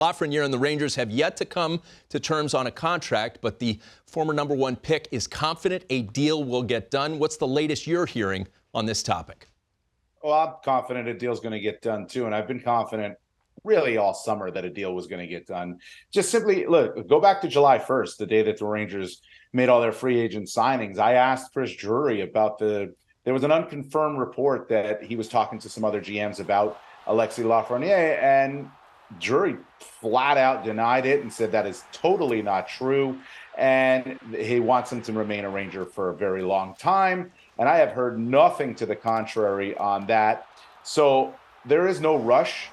Lafreniere and the Rangers have yet to come to terms on a contract, but the former #1 pick is confident a deal will get done. What's the latest you're hearing on this topic? Well, I'm confident a deal's going to get done, too. And I've been confident really all summer that a deal was going to get done. Just simply, look, go back to July 1st, the day that the Rangers made all their free agent signings. I asked Chris Drury about there was an unconfirmed report that he was talking to some other GMs about Alexis Lafreniere, and Drury flat out denied it and said that is totally not true. And he wants him to remain a Ranger for a very long time. And I have heard nothing to the contrary on that. So there is no rush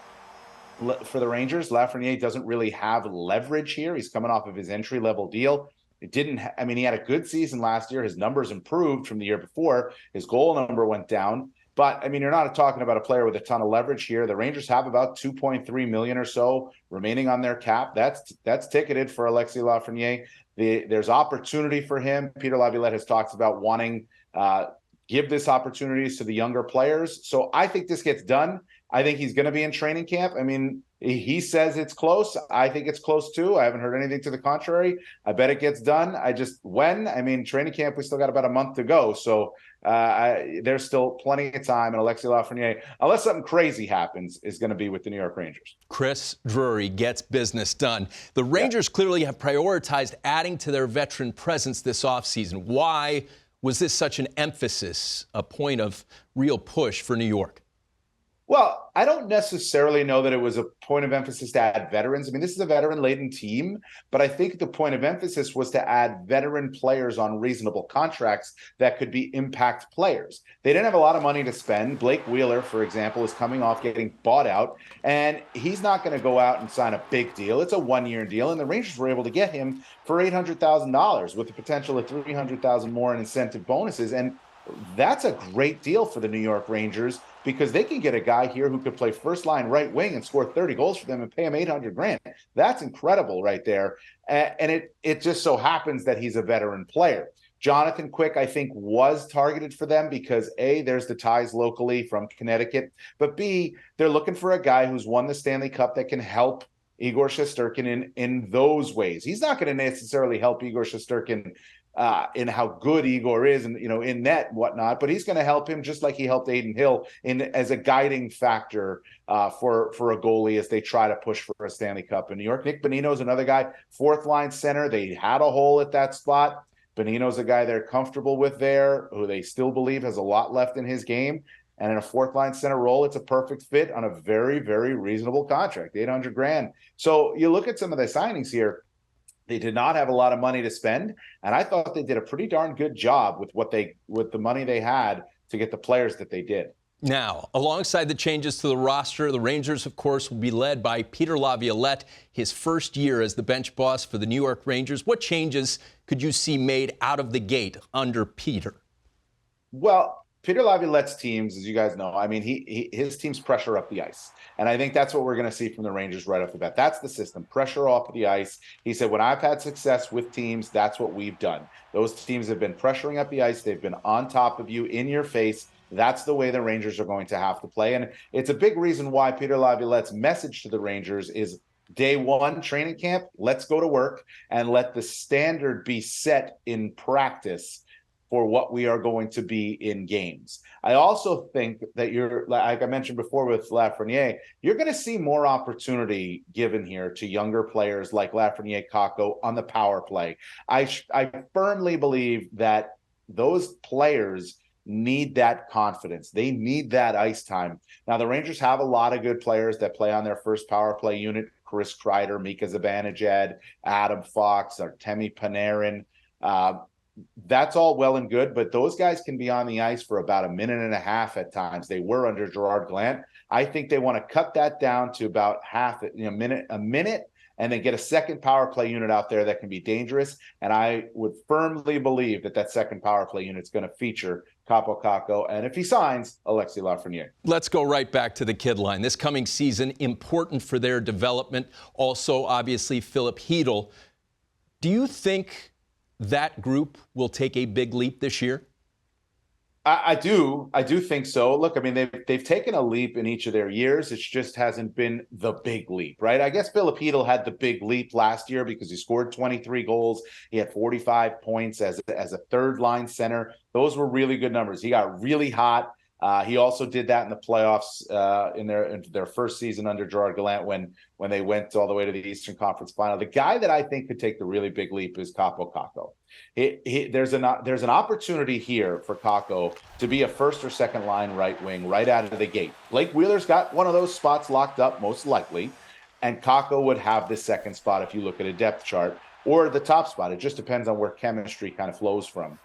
for the Rangers. Lafreniere doesn't really have leverage here. He's coming off of his entry-level deal. He had a good season last year. His numbers improved from the year before. His goal number went down. But, you're not talking about a player with a ton of leverage here. The Rangers have about $2.3 million or so remaining on their cap. That's ticketed for Alexis Lafreniere. There's opportunity for him. Peter Laviolette has talked about wanting give this opportunities to the younger players. So I think this gets done. I think he's going to be in training camp. He says it's close. I think it's close too. I haven't heard anything to the contrary. I bet it gets done. Training camp, we still got about a month to go. So there's still plenty of time. And Alexis Lafreniere, unless something crazy happens, is going to be with the New York Rangers. Chris Drury gets business done. The Rangers clearly have prioritized adding to their veteran presence this offseason. Why was this such an emphasis, a point of real push for New York? Well, I don't necessarily know that it was a point of emphasis to add veterans. This is a veteran-laden team, but I think the point of emphasis was to add veteran players on reasonable contracts that could be impact players. They didn't have a lot of money to spend. Blake Wheeler, for example, is coming off getting bought out, and he's not going to go out and sign a big deal. It's a one-year deal, and the Rangers were able to get him for $800,000 with the potential of $300,000 more in incentive bonuses, and that's a great deal for the New York Rangers because they can get a guy here who could play first line right wing and score 30 goals for them and pay him $800,000. That's incredible right there. And it just so happens that he's a veteran player. Jonathan Quick, I think, was targeted for them because A, there's the ties locally from Connecticut, but B, they're looking for a guy who's won the Stanley Cup that can help Igor Shesterkin in those ways. He's not going to necessarily help Igor Shesterkin in how good Igor is and, in net and whatnot, but he's going to help him just like he helped Adin Hill as a guiding factor for a goalie as they try to push for a Stanley Cup in New York. Nick Bonino's another guy, fourth line center. They had a hole at that spot. Bonino's a guy they're comfortable with there, who they still believe has a lot left in his game. And in a fourth line center role, it's a perfect fit on a very, very reasonable contract, $800,000. So you look at some of the signings here. They did not have a lot of money to spend, and I thought they did a pretty darn good job with the money they had to get the players that they did. Now, alongside the changes to the roster, the Rangers, of course, will be led by Peter Laviolette, his first year as the bench boss for the New York Rangers. What changes could you see made out of the gate under Peter? Well, Peter Laviolette's teams, as you guys know, his teams pressure up the ice. And I think that's what we're going to see from the Rangers right off the bat. That's the system, pressure off the ice. He said, when I've had success with teams, that's what we've done. Those teams have been pressuring up the ice. They've been on top of you, in your face. That's the way the Rangers are going to have to play. And it's a big reason why Peter Laviolette's message to the Rangers is day one, training camp, let's go to work and let the standard be set in practice for what we are going to be in games. I also think that like I mentioned before with Lafreniere, you're going to see more opportunity given here to younger players like Lafreniere, Kakko on the power play. I firmly believe that those players need that confidence. They need that ice time. Now, the Rangers have a lot of good players that play on their first power play unit. Chris Kreider, Mika Zibanejad, Adam Fox, Artemi Panarin. That's all well and good, but those guys can be on the ice for about a minute and a half at times. They were under Gerard Gallant. I think they want to cut that down to about a minute, and then get a second power play unit out there that can be dangerous. And I would firmly believe that second power play unit is going to feature Kaapo Kakko, and if he signs, Alexis Lafreniere. Let's go right back to the kid line. This coming season, important for their development. Also, obviously, Philip Hedl. Do you think that group will take a big leap this year? I do think so. Look, I mean, they've taken a leap in each of their years. It just hasn't been the big leap, right? I guess Filipino had the big leap last year because he scored 23 goals. He had 45 points as a third line center. Those were really good numbers. He got really hot. He also did that in the playoffs in their first season under Gerard Gallant when they went all the way to the Eastern Conference Final. The guy that I think could take the really big leap is Kaapo Kakko. There's an opportunity here for Kakko to be a first or second line right wing right out of the gate. Blake Wheeler's got one of those spots locked up, most likely, and Kakko would have the second spot if you look at a depth chart, or the top spot. It just depends on where chemistry kind of flows from.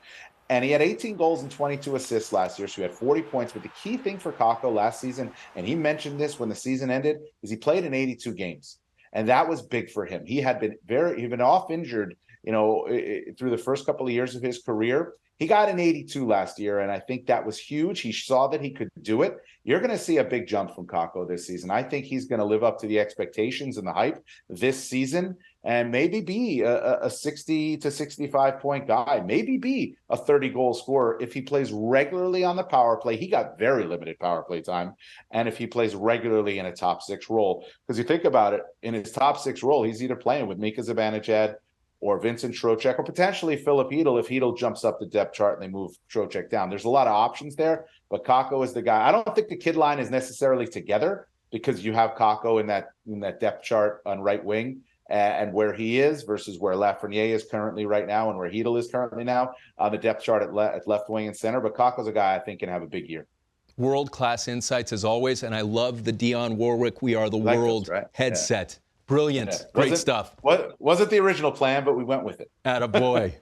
And he had 18 goals and 22 assists last year, so he had 40 points. But the key thing for Kakko last season, and he mentioned this when the season ended, is he played in 82 games. And that was big for him. He'd been off injured, through the first couple of years of his career. He got an 82 last year, and I think that was huge. He saw that he could do it. You're going to see a big jump from Kakko this season. I think he's going to live up to the expectations and the hype this season and maybe be a 60 to 65 point guy, maybe be a 30 goal scorer if he plays regularly on the power play. He got very limited power play time. And if he plays regularly in a top six role, because you think about it, in his top six role, he's either playing with Mika Zibanejad or Vincent Trocheck, or potentially Filip Chytil if Chytil jumps up the depth chart and they move Trocheck down. There's a lot of options there, but Kakko is the guy. I don't think the kid line is necessarily together because you have Kakko in that depth chart on right wing and where he is versus where Lafreniere is currently right now and where Chytil is currently now on the depth chart at left wing and center. But Kakko's a guy I think can have a big year. World-class insights as always, and I love the Dionne Warwick "We Are the World" headset. Brilliant. Great stuff. Wasn't the original plan, but we went with it. Attaboy.